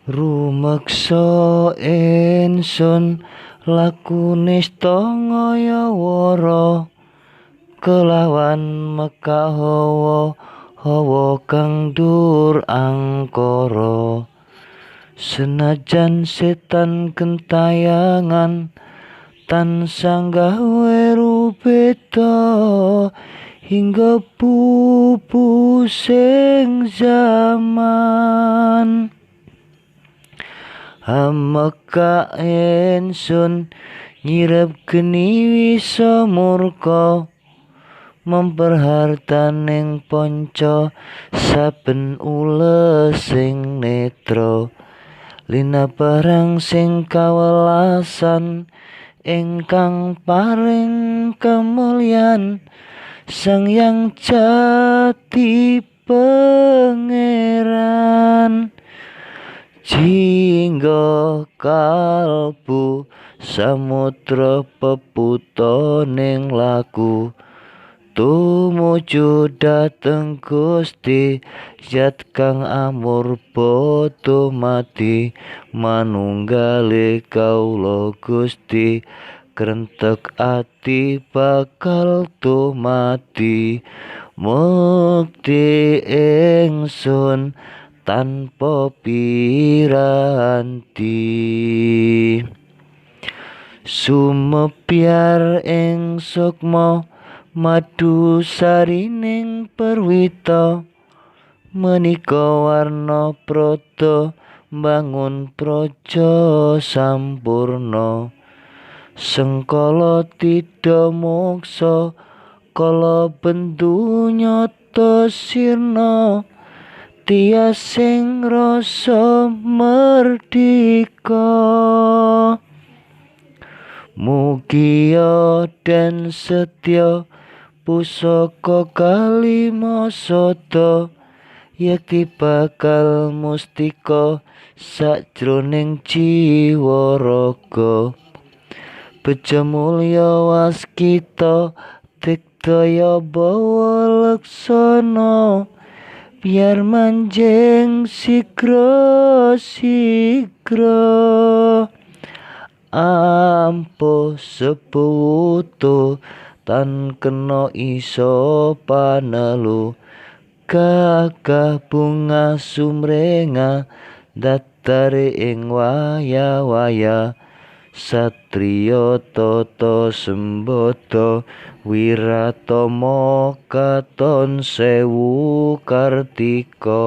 Rumeksa ingsun laku nista ngayawara kelawan mekak hawa kang dur angkara. Senajan setan gentayangan tansah gawe rupeta hingga pupusing zaman. Hameka ingsun nyirep geni wisa murka memperhartaning panca saben ulesing netra. Linabarang sing kawelasan ingkang paring kamulyan Sang Hyang Jati Pangeran. Jingga kalbu samudra peputaning laku tumuju dhateng Gusti Zat kang amurba dumadi manunggali kaula Gusti krentek ati bakal dumadi mukti ingsun tanpa piranti. Sumepyar ing sukma madu sarining perwita menika warna prada mbangun praja sampurna. Sengkala tida moksa kala bendu nyata sirna tias sing rasa merdika. Mugia dan setya pusaka kalimasada yakti bakal mustika sajroning jiwa raga. Beja mulya waskita digdaya bawa laksana biar manjing sigra ampuh seputu tan kena iso panelu gagah bunga sumrenga datare ing waya-waya satriya tata sembada wiratama katon sewu kartika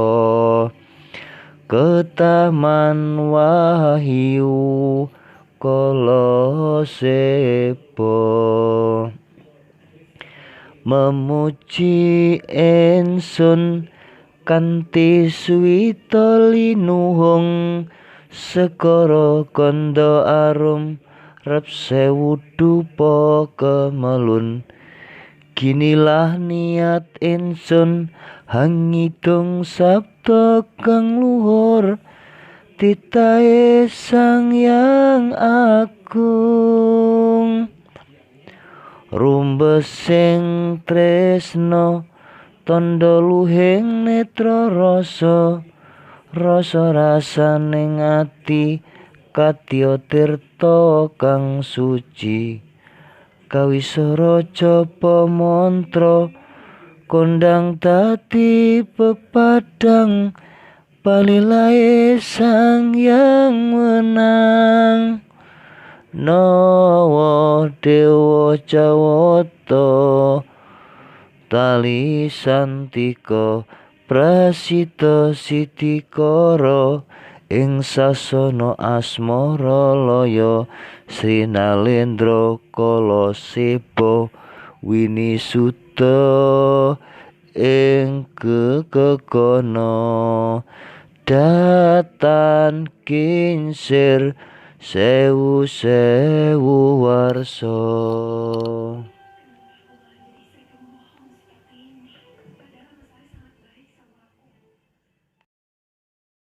ketaman wahyu kala seba. Memuji ingsun kanthi suwita linuhung segara kanda arum rep sewu dupa kemelun. Ginilah niat ingsun hangidung sabda kang luhur titahe Sang Hyang Agung. Rumbesing tresna tandha luhing netra rasa rasaning ati kadya tirta kang suci. Kawisara japa mantra kondang dadi pepadang palilahe Sang Hyang menang. Nawa dewa jawata tali santika prasita sidikara ing sasana asmara laya Sri Nalendra kala seba winisuta ing gegana datan kincir sewu warsa.